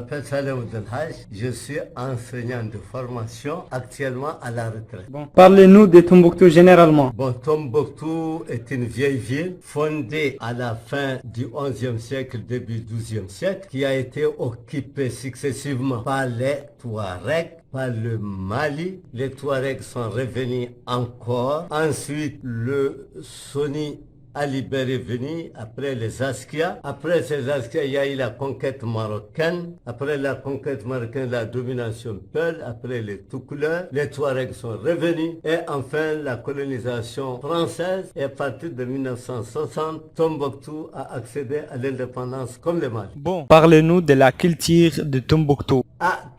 m'appelle Saleh Oudelhaj, je suis enseignant de formation actuellement à la retraite. Bon, parlez-nous de Tombouctou généralement. Bon, Tombouctou est une vieille ville fondée à la fin du XIe siècle, début du XIIe siècle, qui a été occupée successivement par les Touaregs, par le Mali. Les Touaregs sont revenus encore. Ensuite, le Soni Alibert est venu, après les Askia. Après ces Askia, il y a eu la conquête marocaine. Après la conquête marocaine, la domination Peul. Après les Toucouleurs, les Touaregs sont revenus. Et enfin, la colonisation française. Et à partir de 1960, Tombouctou a accédé à l'indépendance comme le Mali. Bon, parlez-nous de la culture de Tombouctou.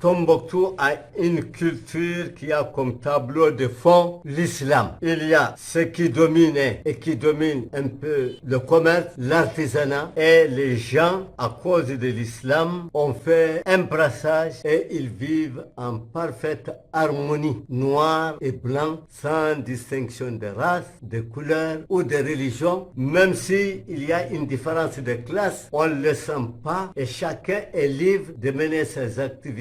Tombouctou a une culture qui a comme tableau de fond l'islam. Il y a ce qui domine et qui domine un peu le commerce, l'artisanat, et les gens, à cause de l'islam, ont fait un brassage et ils vivent en parfaite harmonie, noir et blanc, sans distinction de race, de couleur ou de religion. Même si il y a une différence de classe, on ne le sent pas et chacun est libre de mener ses activités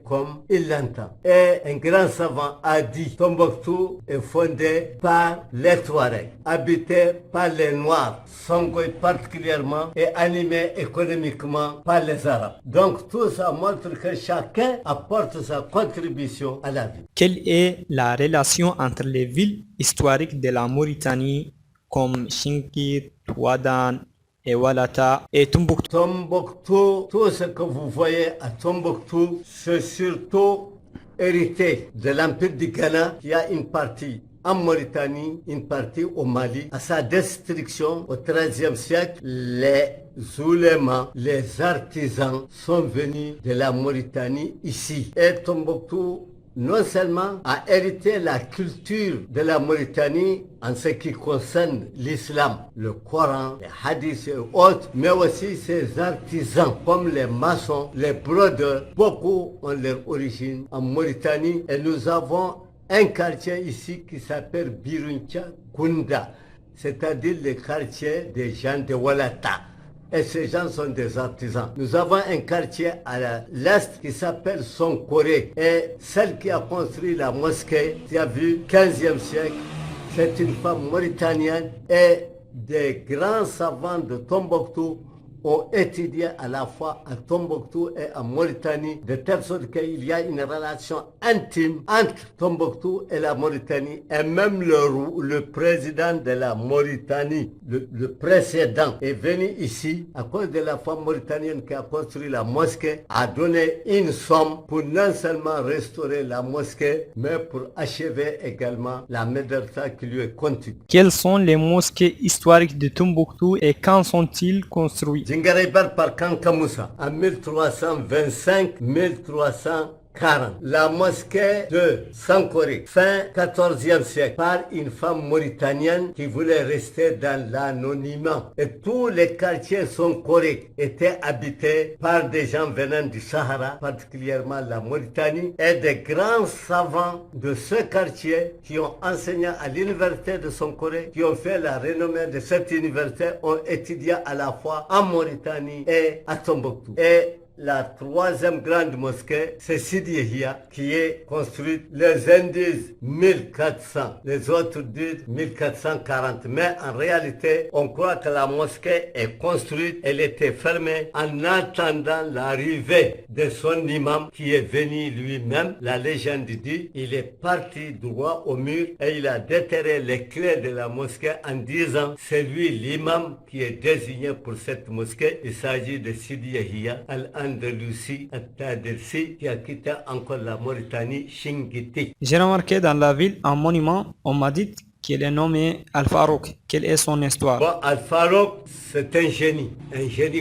comme il l'entend. Et un grand savant a dit, Tombouctou est fondé par les Touaregs, habité par les Noirs, Songhai particulièrement, et animé économiquement par les Arabes. Donc tout ça montre que chacun apporte sa contribution à la vie. Quelle est la relation entre les villes historiques de la Mauritanie comme Chinkir, Ouadane et Walata et Tombouctou? Tombouctou, tout ce que vous voyez à Tombouctou, c'est surtout hérité de l'Empire du Ghana, qui a une partie en Mauritanie, une partie au Mali. À sa destruction au XIIIe siècle, les oulémas, les artisans sont venus de la Mauritanie ici. Et Tombouctou non seulement a hérité la culture de la Mauritanie en ce qui concerne l'islam, le Coran, les hadiths et autres, mais aussi ses artisans comme les maçons, les brodeurs. Beaucoup ont leur origine en Mauritanie et nous avons un quartier ici qui s'appelle Biruncha Kunda, c'est-à-dire le quartier des gens de Walata. Et ces gens sont des artisans. Nous avons un quartier à l'est qui s'appelle Sonkoré. Et celle qui a construit la mosquée, qui a vu 15e siècle, c'est une femme mauritanienne. Et des grands savants de Tombouctou ont étudié à la fois à Tombouctou et en Mauritanie, de telle sorte qu'il y a une relation intime entre Tombouctou et la Mauritanie. Et même le président de la Mauritanie, le précédent, est venu ici à cause de la femme mauritanienne qui a construit la mosquée, a donné une somme pour non seulement restaurer la mosquée, mais pour achever également la médersa qui lui est contiguë. Quelles sont les mosquées historiques de Tombouctou et quand sont-ils construits? Djingaraybar par Kankamoussa en 1325-1340. La mosquée de Sankoré, fin 14e siècle, par une femme mauritanienne qui voulait rester dans l'anonymat. Et tous les quartiers sankorés étaient habités par des gens venant du Sahara, particulièrement la Mauritanie, et des grands savants de ce quartier qui ont enseigné à l'université de Sankoré, qui ont fait la renommée de cette université, ont étudié à la fois en Mauritanie et à Tombouctou. Et la troisième grande mosquée, c'est Sidi Yahia, qui est construite, les uns disent 1400, les autres disent 1440. Mais en réalité, on croit que la mosquée est construite, elle était fermée en attendant l'arrivée de son imam qui est venu lui-même. La légende dit, il est parti droit au mur et il a déterré les clés de la mosquée en disant, c'est lui l'imam qui est désigné pour cette mosquée. Il s'agit de Sidi Yahia Al-Andalusi Al-Tadelsi qui a quitté encore la Mauritanie, Chingiti. J'ai remarqué dans la ville un monument, on m'a dit qu'il est nommé Al-Farouk. Quelle est son histoire? Bon, Al-Farouk, c'est un génie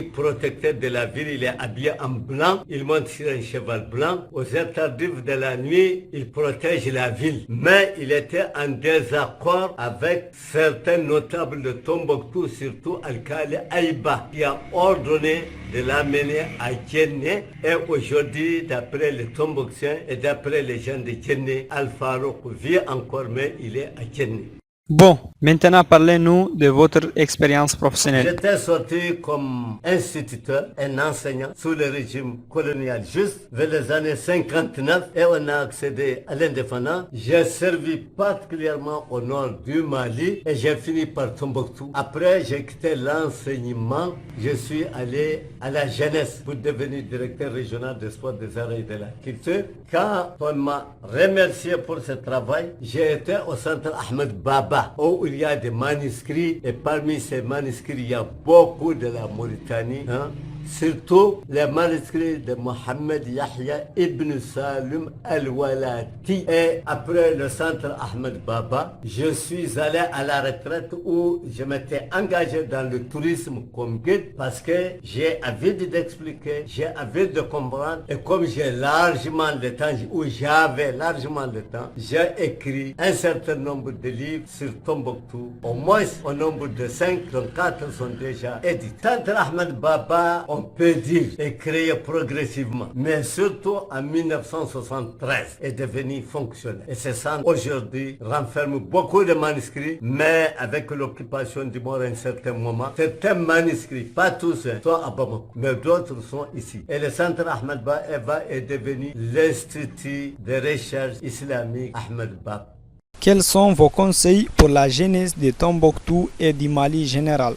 protecteur de la ville. Il est habillé en blanc, il monte sur un cheval blanc. Aux heures tardives de la nuit, il protège la ville. Mais il était en désaccord avec certains notables de Tombouctou, surtout Al-Khali Aïba, qui a ordonné de l'amener à Djenné. Et aujourd'hui, d'après les Tombouktiens et d'après les gens de Djenné, Al-Farouk vit encore, mais il est à Djenné. Bon, maintenant parlez-nous de votre expérience professionnelle. J'étais sorti comme instituteur, un enseignant sous le régime colonial juste vers les années 59 et on a accédé à l'indépendance. J'ai servi particulièrement au nord du Mali et j'ai fini par Tombouctou. Après, j'ai quitté l'enseignement. Je suis allé à la jeunesse pour devenir directeur régional des sports, des arts et de la culture. Quand on m'a remercié pour ce travail, j'ai été au centre Ahmed Baba où il y a des manuscrits et parmi ces manuscrits, il y a beaucoup de la Mauritanie, hein. Surtout les manuscrits de Mohamed Yahya ibn Salim al-Walati. Et après le centre Ahmed Baba, je suis allé à la retraite où je m'étais engagé dans le tourisme comme guide parce que j'ai envie d'expliquer, j'ai envie de comprendre. Et comme j'ai largement le temps, ou j'avais largement le temps, j'ai écrit un certain nombre de livres sur Tombouctou. Au moins au nombre de 5, dont 4 sont déjà édités. Centre Ahmed Baba, on peut dire, est créé progressivement, mais surtout en 1973 est devenu fonctionnel. Et ce centre aujourd'hui renferme beaucoup de manuscrits, mais avec l'occupation du Mali à un certain moment, certains manuscrits, pas tous, sont à Bamako, mais d'autres sont ici. Et le centre Ahmed Baba est devenu l'Institut de recherche islamique Ahmed Baba. Quels sont vos conseils pour la jeunesse de Tombouctou et du Mali général?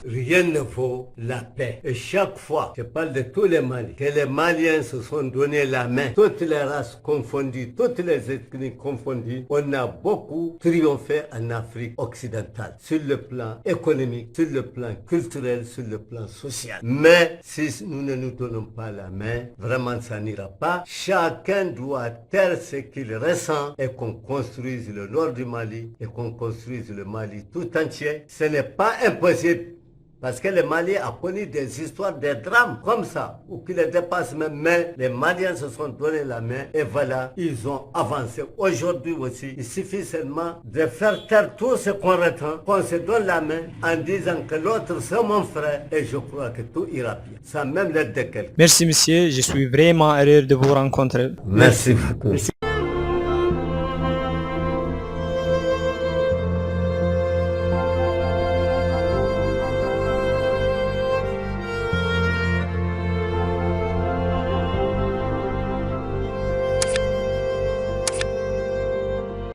Rien ne vaut la paix. Et chaque fois, je parle de tous les Maliens, que les Maliens se sont donné la main, toutes les races confondues, toutes les ethnies confondues, on a beaucoup triomphé en Afrique occidentale, sur le plan économique, sur le plan culturel, sur le plan social. Mais si nous ne nous donnons pas la main, vraiment ça n'ira pas. Chacun doit taire ce qu'il ressent et qu'on construise le nord du Mali et qu'on construise le Mali tout entier. Ce n'est pas impossible. Parce que le Mali a connu des histoires, des drames comme ça, ou qui les dépassent même. Mais les Maliens se sont donné la main et voilà, ils ont avancé. Aujourd'hui aussi, il suffit seulement de faire taire tout ce qu'on retient, qu'on se donne la main en disant que l'autre c'est mon frère et je crois que tout ira bien. Sans même l'aide de quelqu'un. Merci monsieur, je suis vraiment heureux de vous rencontrer. Merci beaucoup.